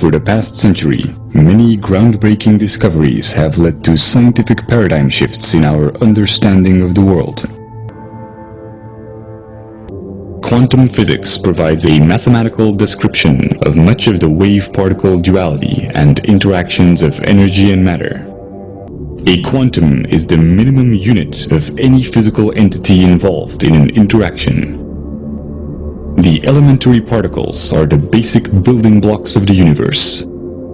Over the past century, many groundbreaking discoveries have led to scientific paradigm shifts in our understanding of the world. Quantum physics provides a mathematical description of much of the wave-particle duality and interactions of energy and matter. A quantum is the minimum unit of any physical entity involved in an interaction. The elementary particles are the basic building blocks of the universe.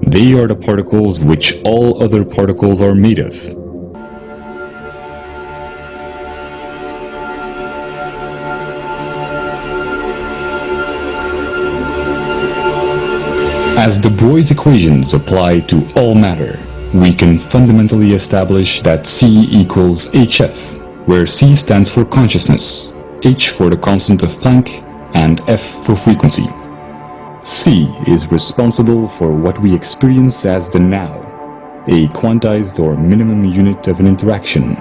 They are the particles which all other particles are made of. As de Broglie's equations apply to all matter, we can fundamentally establish that C equals HF, where C stands for consciousness, H for the constant of Planck, and F for frequency. C is responsible for what we experience as the now, a quantized or minimum unit of an interaction.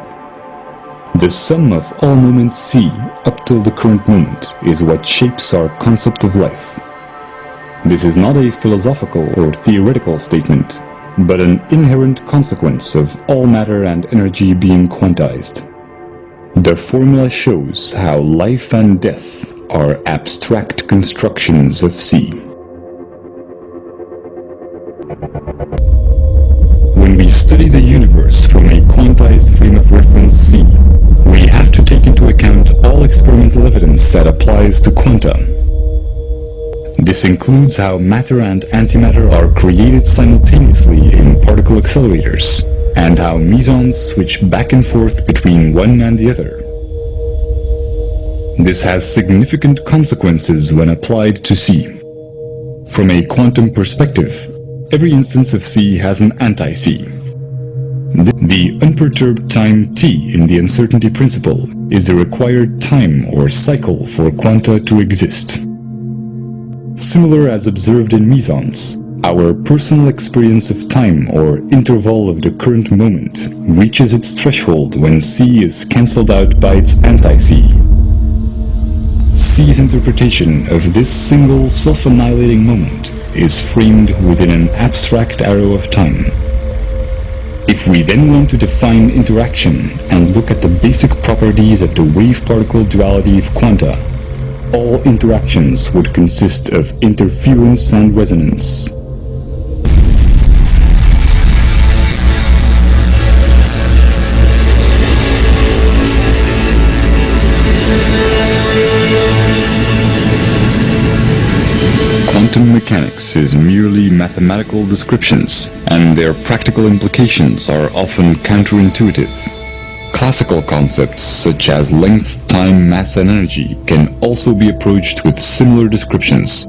The sum of all moments C up till the current moment is what shapes our concept of life. This is not a philosophical or theoretical statement, but an inherent consequence of all matter and energy being quantized. The formula shows how life and death are abstract constructions of C. When we study the universe from a quantized frame of reference C, we have to take into account all experimental evidence that applies to quanta. This includes how matter and antimatter are created simultaneously in particle accelerators, and how mesons switch back and forth between one and the other. This has significant consequences when applied to C. From a quantum perspective, every instance of C has an anti-C. The unperturbed time t in the uncertainty principle is the required time or cycle for quanta to exist. Similar as observed in mesons, our personal experience of time or interval of the current moment reaches its threshold when C is cancelled out by its anti-C. C's interpretation of this single self-annihilating moment is framed within an abstract arrow of time. If we then want to define interaction and look at the basic properties of the wave-particle duality of quanta, all interactions would consist of interference and resonance. Quantum mechanics is merely mathematical descriptions, and their practical implications are often counterintuitive. Classical concepts such as length, time, mass, and energy can also be approached with similar descriptions.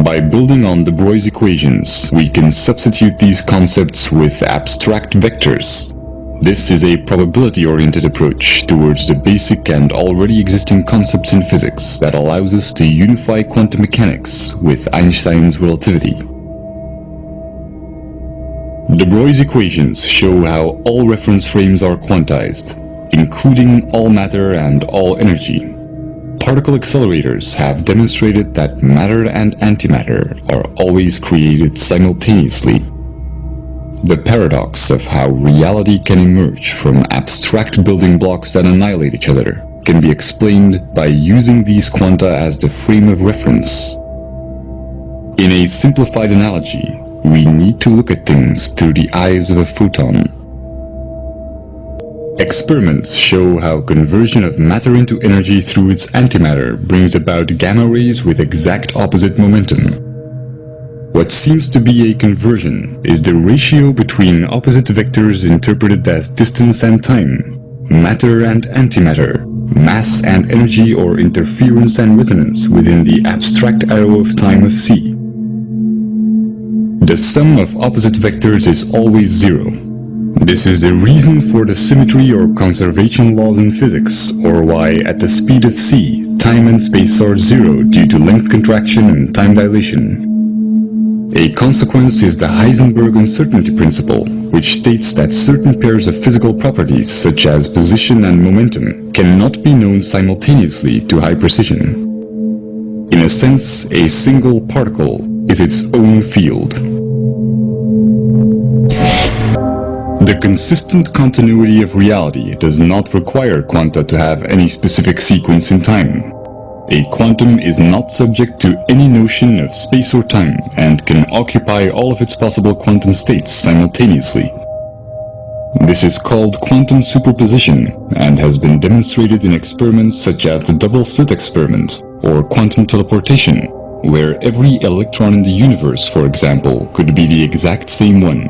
By building on de Broglie's equations, we can substitute these concepts with abstract vectors. This is a probability-oriented approach towards the basic and already existing concepts in physics that allows us to unify quantum mechanics with Einstein's relativity. De Broglie's equations show how all reference frames are quantized, including all matter and all energy. Particle accelerators have demonstrated that matter and antimatter are always created simultaneously. The paradox of how reality can emerge from abstract building blocks that annihilate each other can be explained by using these quanta as the frame of reference. In a simplified analogy, we need to look at things through the eyes of a photon. Experiments show how conversion of matter into energy through its antimatter brings about gamma rays with exact opposite momentum. What seems to be a conversion is the ratio between opposite vectors interpreted as distance and time, matter and antimatter, mass and energy, or interference and resonance within the abstract arrow of time of C. The sum of opposite vectors is always zero. This is the reason for the symmetry or conservation laws in physics, or why at the speed of c, time and space are zero due to length contraction and time dilation. A consequence is the Heisenberg uncertainty principle, which states that certain pairs of physical properties, such as position and momentum, cannot be known simultaneously to high precision. In a sense, a single particle is its own field. The consistent continuity of reality does not require quanta to have any specific sequence in time. A quantum is not subject to any notion of space or time and can occupy all of its possible quantum states simultaneously. This is called quantum superposition and has been demonstrated in experiments such as the double-slit experiment or quantum teleportation, where every electron in the universe, for example, could be the exact same one.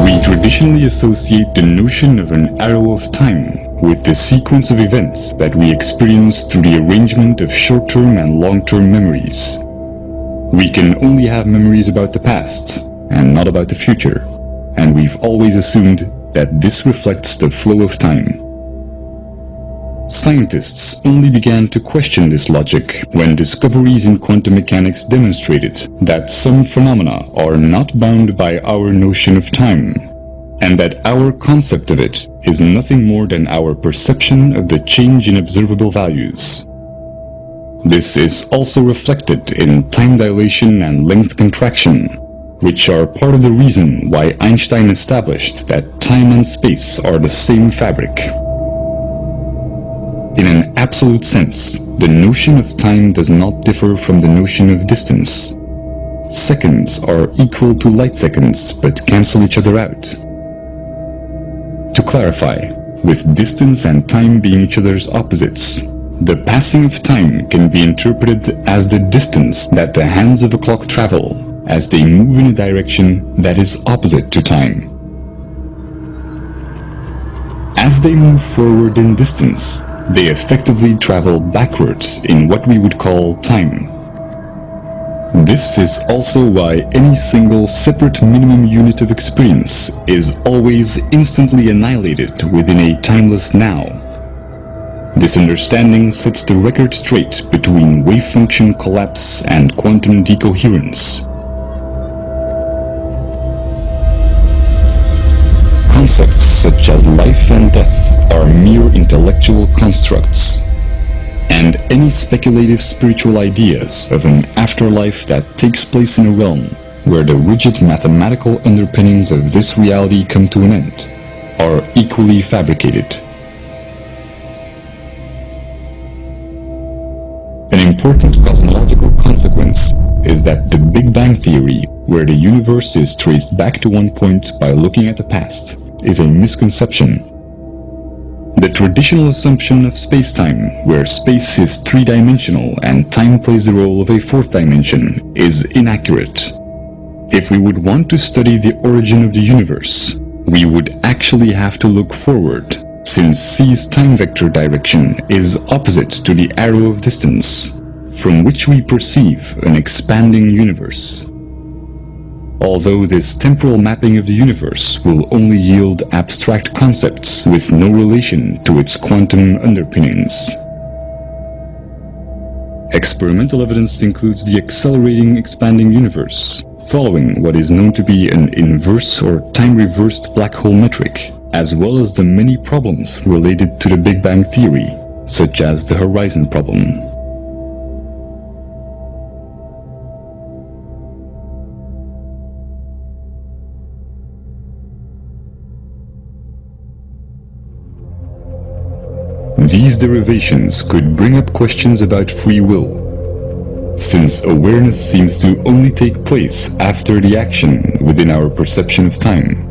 We traditionally associate the notion of an arrow of time with the sequence of events that we experience through the arrangement of short-term and long-term memories. We can only have memories about the past and not about the future, and we've always assumed that this reflects the flow of time. Scientists only began to question this logic when discoveries in quantum mechanics demonstrated that some phenomena are not bound by our notion of time, and that our concept of it is nothing more than our perception of the change in observable values. This is also reflected in time dilation and length contraction, which are part of the reason why Einstein established that time and space are the same fabric. In an absolute sense, the notion of time does not differ from the notion of distance. Seconds are equal to light seconds, but cancel each other out. To clarify, with distance and time being each other's opposites, the passing of time can be interpreted as the distance that the hands of a clock travel as they move in a direction that is opposite to time. As they move forward in distance, they effectively travel backwards in what we would call time. This is also why any single separate minimum unit of experience is always instantly annihilated within a timeless now. This understanding sets the record straight between wave function collapse and quantum decoherence. Concepts such as life and death are mere intellectual constructs, and any speculative spiritual ideas of an afterlife that takes place in a realm where the rigid mathematical underpinnings of this reality come to an end are equally fabricated. An important cosmological consequence is that the Big Bang Theory, where the universe is traced back to one point by looking at the past, is a misconception. The traditional assumption of space-time, where space is three-dimensional and time plays the role of a fourth dimension, is inaccurate. If we would want to study the origin of the universe, we would actually have to look forward, since C's time vector direction is opposite to the arrow of distance, from which we perceive an expanding universe. Although this temporal mapping of the universe will only yield abstract concepts with no relation to its quantum underpinnings. Experimental evidence includes the accelerating expanding universe, following what is known to be an inverse or time-reversed black hole metric, as well as the many problems related to the Big Bang Theory, such as the horizon problem. These derivations could bring up questions about free will, since awareness seems to only take place after the action within our perception of time.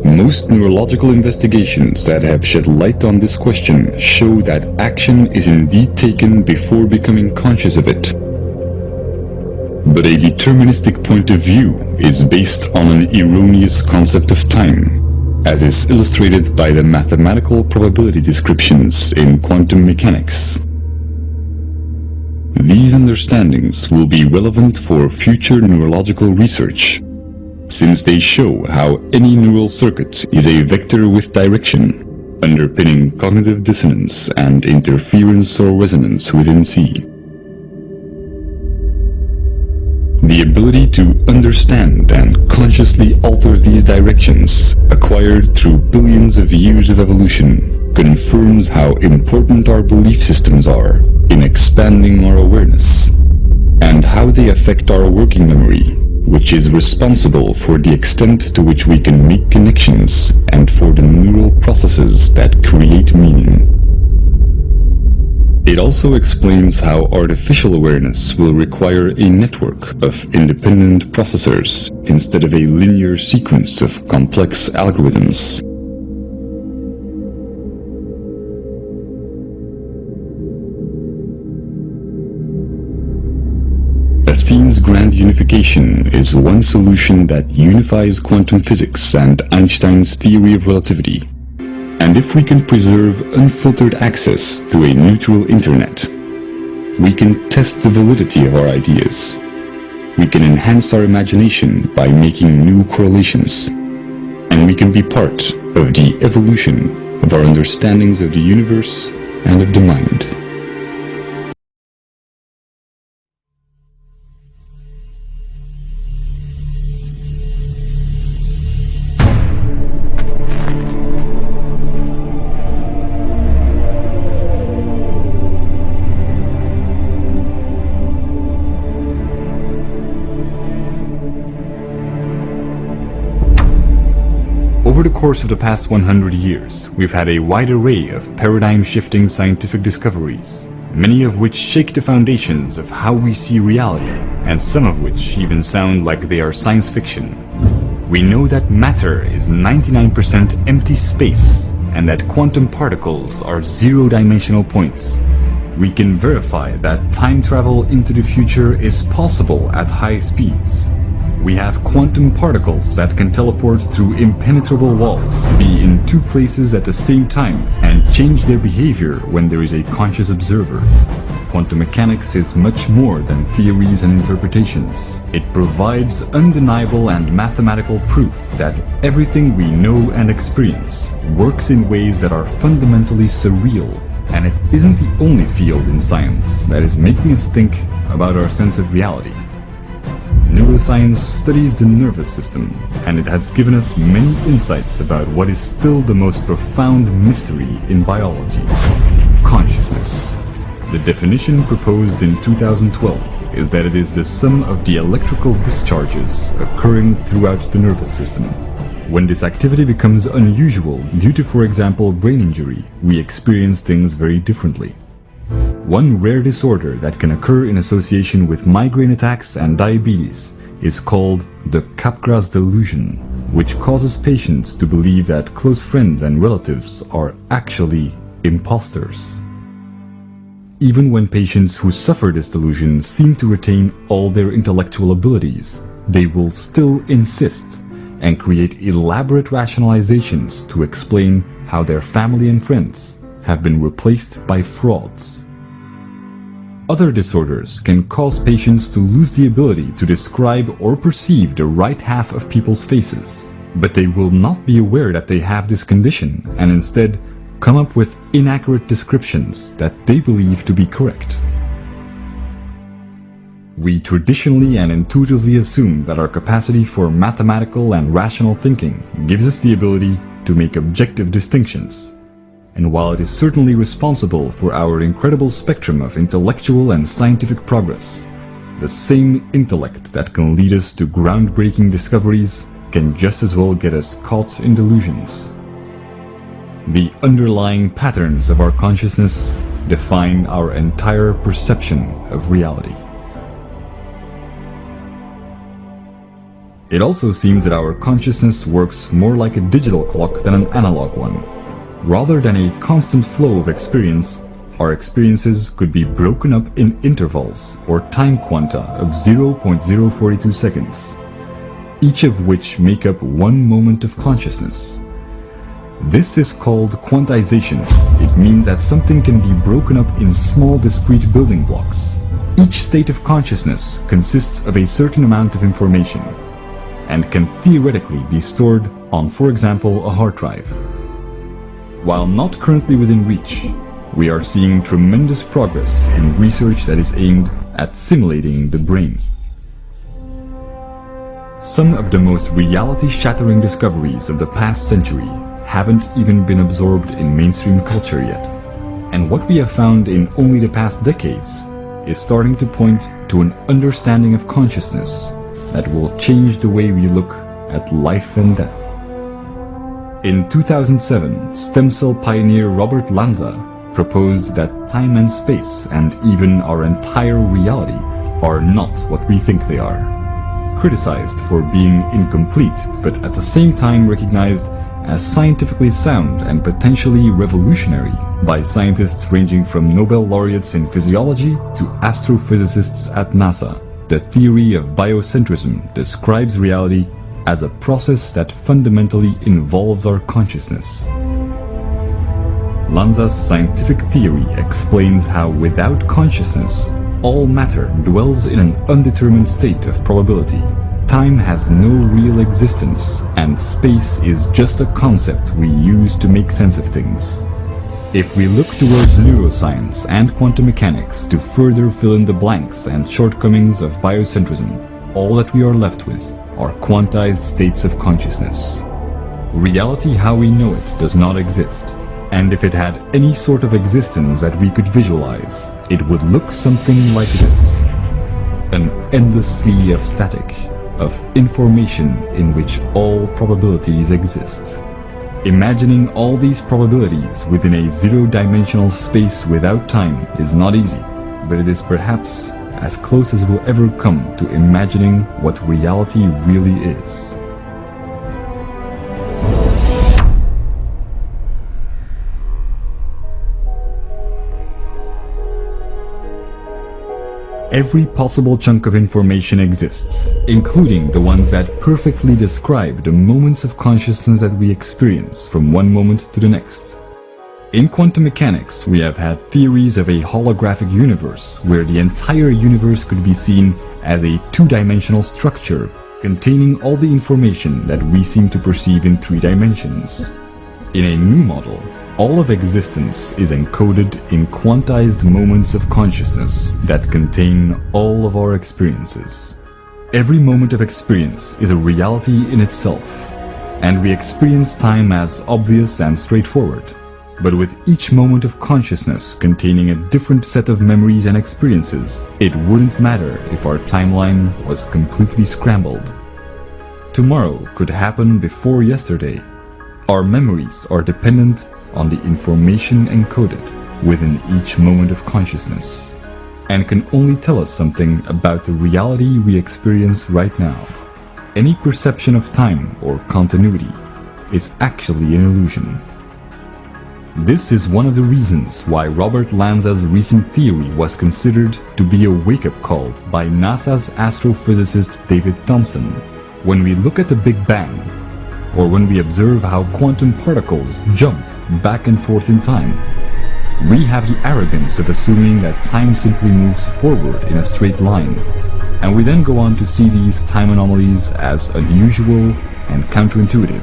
Most neurological investigations that have shed light on this question show that action is indeed taken before becoming conscious of it. But a deterministic point of view is based on an erroneous concept of time, as is illustrated by the mathematical probability descriptions in quantum mechanics. These understandings will be relevant for future neurological research, since they show how any neural circuit is a vector with direction, underpinning cognitive dissonance and interference or resonance within C. The ability to understand and consciously alter these directions, acquired through billions of years of evolution, confirms how important our belief systems are in expanding our awareness, and how they affect our working memory, which is responsible for the extent to which we can make connections and for the neural processes that create meaning. It also explains how artificial awareness will require a network of independent processors instead of a linear sequence of complex algorithms. Athene's grand unification is one solution that unifies quantum physics and Einstein's theory of relativity. And if we can preserve unfiltered access to a neutral internet, we can test the validity of our ideas. We can enhance our imagination by making new correlations. And we can be part of the evolution of our understandings of the universe and of the mind. Over the course of the past 100 years, we've had a wide array of paradigm-shifting scientific discoveries, many of which shake the foundations of how we see reality, and some of which even sound like they are science fiction. We know that matter is 99% empty space, and that quantum particles are zero-dimensional points. We can verify that time travel into the future is possible at high speeds. We have quantum particles that can teleport through impenetrable walls, be in two places at the same time, and change their behavior when there is a conscious observer. Quantum mechanics is much more than theories and interpretations. It provides undeniable and mathematical proof that everything we know and experience works in ways that are fundamentally surreal. And it isn't the only field in science that is making us think about our sense of reality. Neuroscience studies the nervous system, and it has given us many insights about what is still the most profound mystery in biology: consciousness. The definition proposed in 2012 is that it is the sum of the electrical discharges occurring throughout the nervous system. When this activity becomes unusual due to, for example, brain injury, we experience things very differently. One rare disorder that can occur in association with migraine attacks and diabetes is called the Capgras delusion, which causes patients to believe that close friends and relatives are actually imposters. Even when patients who suffer this delusion seem to retain all their intellectual abilities, they will still insist and create elaborate rationalizations to explain how their family and friends have been replaced by frauds. Other disorders can cause patients to lose the ability to describe or perceive the right half of people's faces, but they will not be aware that they have this condition and instead come up with inaccurate descriptions that they believe to be correct. We traditionally and intuitively assume that our capacity for mathematical and rational thinking gives us the ability to make objective distinctions. And while it is certainly responsible for our incredible spectrum of intellectual and scientific progress, the same intellect that can lead us to groundbreaking discoveries can just as well get us caught in delusions. The underlying patterns of our consciousness define our entire perception of reality. It also seems that our consciousness works more like a digital clock than an analog one. Rather than a constant flow of experience, our experiences could be broken up in intervals or time quanta of 0.042 seconds, each of which make up one moment of consciousness. This is called quantization. It means that something can be broken up in small discrete building blocks. Each state of consciousness consists of a certain amount of information and can theoretically be stored on, for example, a hard drive. While not currently within reach, we are seeing tremendous progress in research that is aimed at simulating the brain. Some of the most reality-shattering discoveries of the past century haven't even been absorbed in mainstream culture yet. And what we have found in only the past decades is starting to point to an understanding of consciousness that will change the way we look at life and death. In 2007, stem cell pioneer Robert Lanza proposed that time and space, and even our entire reality, are not what we think they are. Criticized for being incomplete, but at the same time recognized as scientifically sound and potentially revolutionary by scientists ranging from Nobel laureates in physiology to astrophysicists at NASA, the theory of biocentrism describes reality as a process that fundamentally involves our consciousness. Lanza's scientific theory explains how without consciousness, all matter dwells in an undetermined state of probability. Time has no real existence, and space is just a concept we use to make sense of things. If we look towards neuroscience and quantum mechanics to further fill in the blanks and shortcomings of biocentrism, all that we are left with are quantized states of consciousness. Reality how we know it does not exist, and if it had any sort of existence that we could visualize, it would look something like this. An endless sea of static, of information in which all probabilities exist. Imagining all these probabilities within a zero-dimensional space without time is not easy, but it is perhaps as close as we'll ever come to imagining what reality really is. Every possible chunk of information exists, including the ones that perfectly describe the moments of consciousness that we experience from one moment to the next. In quantum mechanics, we have had theories of a holographic universe where the entire universe could be seen as a two-dimensional structure containing all the information that we seem to perceive in 3 dimensions. In a new model, all of existence is encoded in quantized moments of consciousness that contain all of our experiences. Every moment of experience is a reality in itself, and we experience time as obvious and straightforward. But with each moment of consciousness containing a different set of memories and experiences, it wouldn't matter if our timeline was completely scrambled. Tomorrow could happen before yesterday. Our memories are dependent on the information encoded within each moment of consciousness, and can only tell us something about the reality we experience right now. Any perception of time or continuity is actually an illusion. This is one of the reasons why Robert Lanza's recent theory was considered to be a wake-up call by NASA's astrophysicist David Thompson. When we look at the Big Bang, or when we observe how quantum particles jump back and forth in time, we have the arrogance of assuming that time simply moves forward in a straight line, and we then go on to see these time anomalies as unusual and counterintuitive.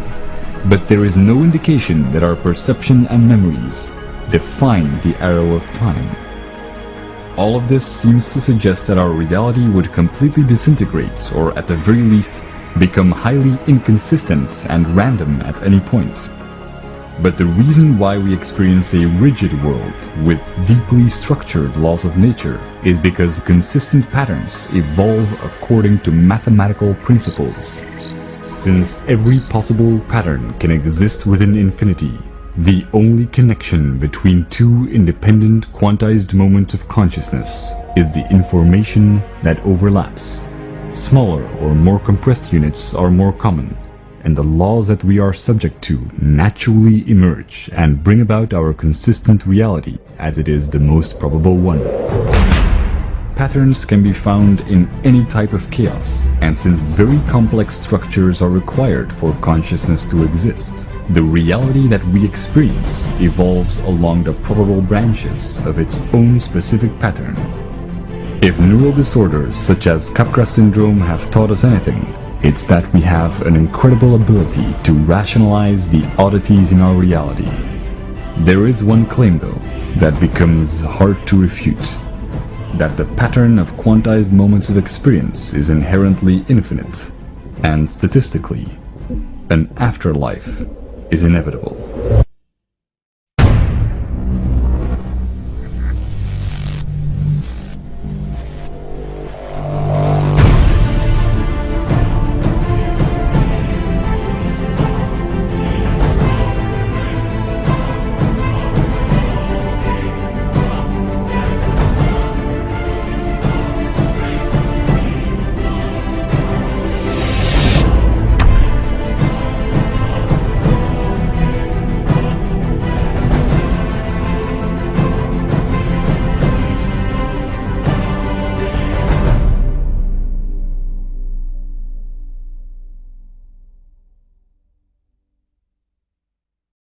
But there is no indication that our perception and memories define the arrow of time. All of this seems to suggest that our reality would completely disintegrate, or at the very least, become highly inconsistent and random at any point. But the reason why we experience a rigid world with deeply structured laws of nature is because consistent patterns evolve according to mathematical principles. Since every possible pattern can exist within infinity, the only connection between 2 independent quantized moments of consciousness is the information that overlaps. Smaller or more compressed units are more common, and the laws that we are subject to naturally emerge and bring about our consistent reality as it is the most probable one. Patterns can be found in any type of chaos, and since very complex structures are required for consciousness to exist, the reality that we experience evolves along the probable branches of its own specific pattern. If neural disorders such as Capgras syndrome have taught us anything, it's that we have an incredible ability to rationalize the oddities in our reality. There is one claim, though, that becomes hard to refute: that the pattern of quantized moments of experience is inherently infinite. And statistically, an afterlife is inevitable.